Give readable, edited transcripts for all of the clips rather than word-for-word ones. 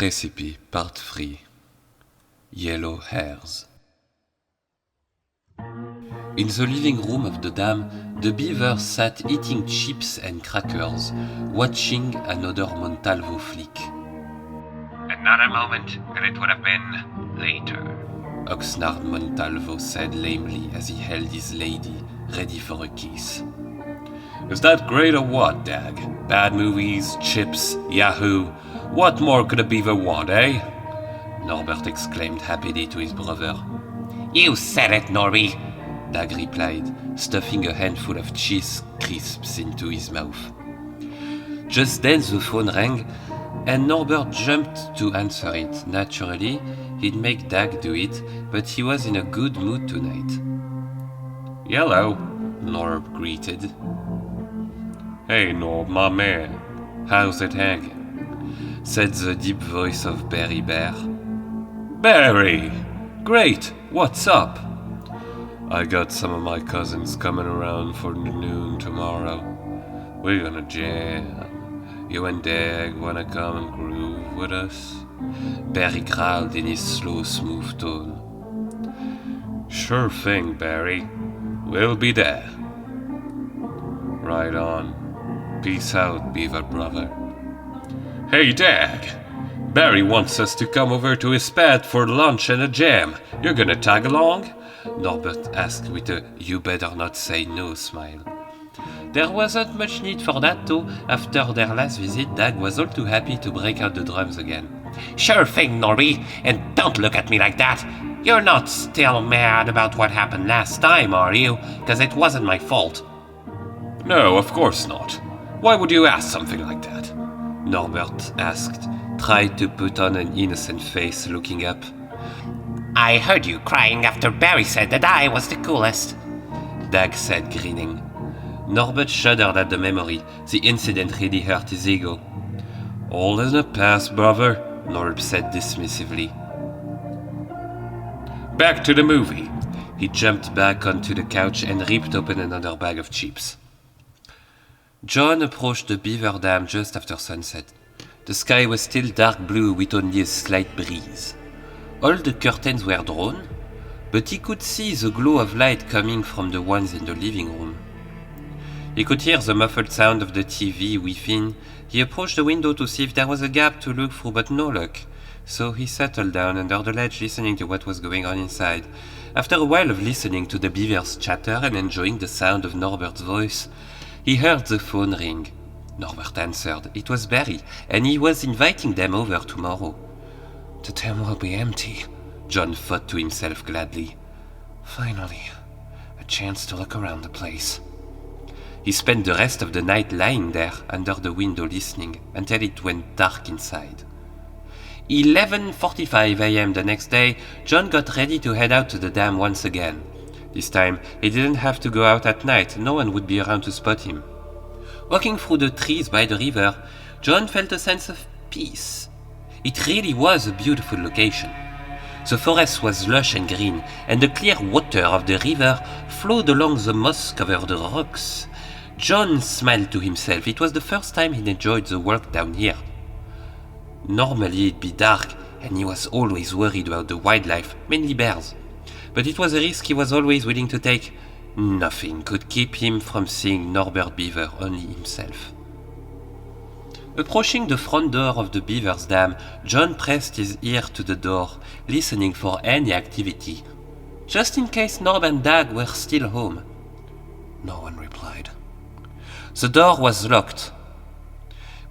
Recipe Part 3 Yellow Hairs. In the living room of the dam, the Beavers sat eating chips and crackers, watching another Montalvo flick. Another moment, and it would have been later, Oxnard Montalvo said lamely as he held his lady, ready for a kiss. Is that great or what, Dag? Bad movies, chips, Yahoo. What more could a beaver want, eh? Norbert exclaimed happily to his brother. You said it, Norby, Dag replied, stuffing a handful of cheese crisps into his mouth. Just then the phone rang, and Norbert jumped to answer it. Naturally, he'd make Dag do it, but he was in a good mood tonight. Hello, Norb greeted. Hey Norb, my man, how's it hanging? Said the deep voice of Barry Bear. Barry! Great, what's up? I got some of my cousins coming around for noon tomorrow. We're gonna jam. You and Dag wanna come and groove with us? Barry growled in his slow, smooth tone. Sure thing, Barry. We'll be there. Right on. Peace out, Beaver brother. Hey, Dag! Barry wants us to come over to his pad for lunch and a jam. You're gonna tag along? Norbert asked with a you better not say no smile. There wasn't much need for that though. After their last visit, Dag was all too happy to break out the drums again. Sure thing, Norby, and don't look at me like that. You're not still mad about what happened last time, are you? 'Cause it wasn't my fault. No, of course not. Why would you ask something like that? Norbert asked, tried to put on an innocent face looking up. I heard you crying after Barry said that I was the coolest, Dag said, grinning. Norbert shuddered at the memory. The incident really hurt his ego. All in the past, brother, Norb said dismissively. Back to the movie. He jumped back onto the couch and ripped open another bag of chips. John approached the beaver dam just after sunset. The sky was still dark blue with only a slight breeze. All the curtains were drawn, but he could see the glow of light coming from the ones in the living room. He could hear the muffled sound of the TV within. He approached the window to see if there was a gap to look through, but no luck. So he settled down under the ledge listening to what was going on inside. After a while of listening to the beavers chatter and enjoying the sound of Norbert's voice, he heard the phone ring. Norbert answered. It was Barry, and he was inviting them over tomorrow. The dam will be empty, John thought to himself gladly. Finally, a chance to look around the place. He spent the rest of the night lying there under the window listening until it went dark inside. 11:45 a.m. the next day, John got ready to head out to the dam once again. This time, he didn't have to go out at night. No one would be around to spot him. Walking through the trees by the river, John felt a sense of peace. It really was a beautiful location. The forest was lush and green, and the clear water of the river flowed along the moss-covered rocks. John smiled to himself. It was the first time he'd enjoyed the walk down here. Normally it'd be dark, and he was always worried about the wildlife, mainly bears. But it was a risk he was always willing to take. Nothing could keep him from seeing Norbert Beaver, only himself. Approaching the front door of the Beaver's dam, John pressed his ear to the door, listening for any activity, just in case Norb and Dag were still home. No one replied. The door was locked,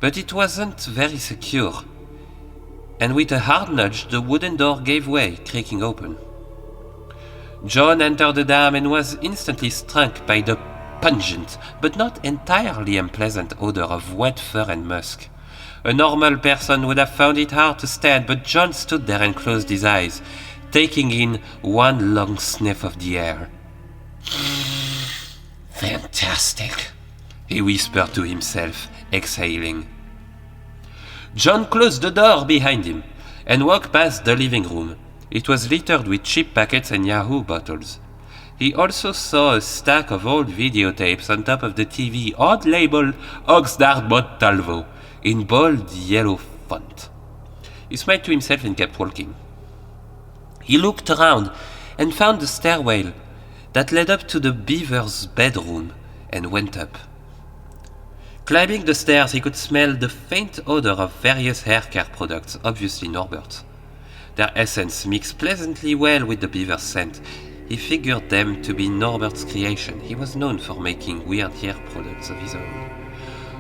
but it wasn't very secure, and with a hard nudge, the wooden door gave way, creaking open. John entered the dam and was instantly struck by the pungent, but not entirely unpleasant odor of wet fur and musk. A normal person would have found it hard to stand, but John stood there and closed his eyes, taking in one long sniff of the air. Fantastic, he whispered to himself, exhaling. John closed the door behind him and walked past the living room. It was littered with chip packets and Yahoo bottles. He also saw a stack of old videotapes on top of the TV, odd label Oxnard Montalvo, in bold yellow font. He smiled to himself and kept walking. He looked around and found the stairway that led up to the Beavers' bedroom and went up. Climbing the stairs, he could smell the faint odor of various hair care products, obviously Norbert. Their essence mixed pleasantly well with the Beaver's scent. He figured them to be Norbert's creation. He was known for making weird hair products of his own.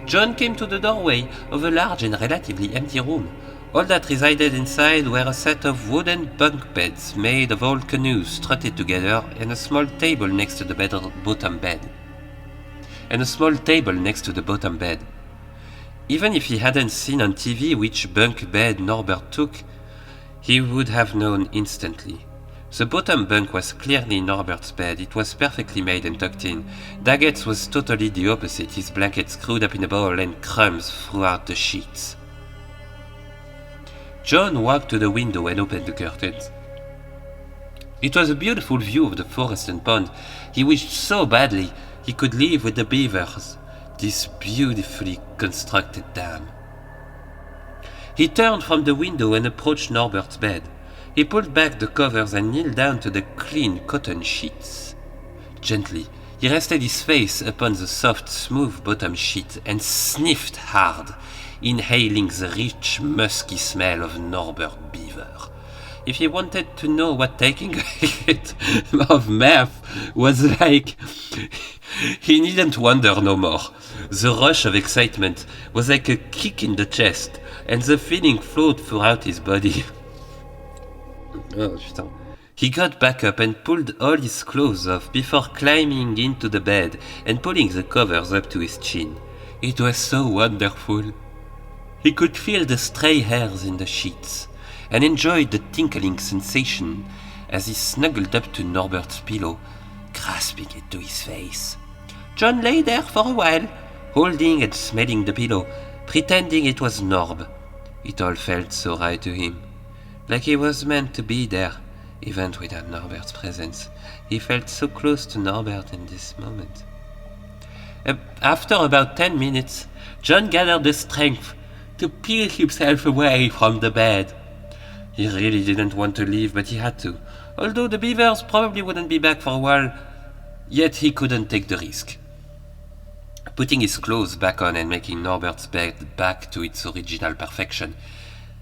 John came to the doorway of a large and relatively empty room. All that resided inside were a set of wooden bunk beds made of old canoes strutted together and a small table next to the bottom bed. Even if he hadn't seen on TV which bunk bed Norbert took, he would have known instantly. The bottom bunk was clearly Norbert's bed. It was perfectly made and tucked in. Daggett's was totally the opposite, his blanket screwed up in a ball and crumbs throughout the sheets. John walked to the window and opened the curtains. It was a beautiful view of the forest and pond. He wished so badly he could live with the Beavers, this beautifully constructed dam. He turned from the window and approached Norbert's bed. He pulled back the covers and kneeled down to the clean cotton sheets. Gently, he rested his face upon the soft, smooth bottom sheet and sniffed hard, inhaling the rich, musky smell of Norbert Beaver. If he wanted to know what taking a hit of meth was like, he needn't wonder no more. The rush of excitement was like a kick in the chest, and the feeling flowed throughout his body. Oh, putain. He got back up and pulled all his clothes off before climbing into the bed and pulling the covers up to his chin. It was so wonderful. He could feel the stray hairs in the sheets and enjoyed the tinkling sensation as he snuggled up to Norbert's pillow, grasping it to his face. John lay there for a while, holding and smelling the pillow, pretending it was Norb. It all felt so right to him, like he was meant to be there, even without Norbert's presence. He felt so close to Norbert in this moment. After about 10 minutes, John gathered the strength to peel himself away from the bed. He really didn't want to leave, but he had to. Although the Beavers probably wouldn't be back for a while, yet he couldn't take the risk. Putting his clothes back on and making Norbert's bed back to its original perfection,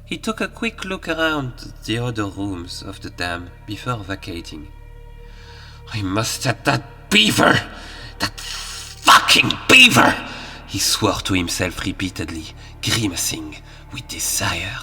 he took a quick look around the other rooms of the dam before vacating. I must have that Beaver! That fucking Beaver! He swore to himself repeatedly, grimacing with desire.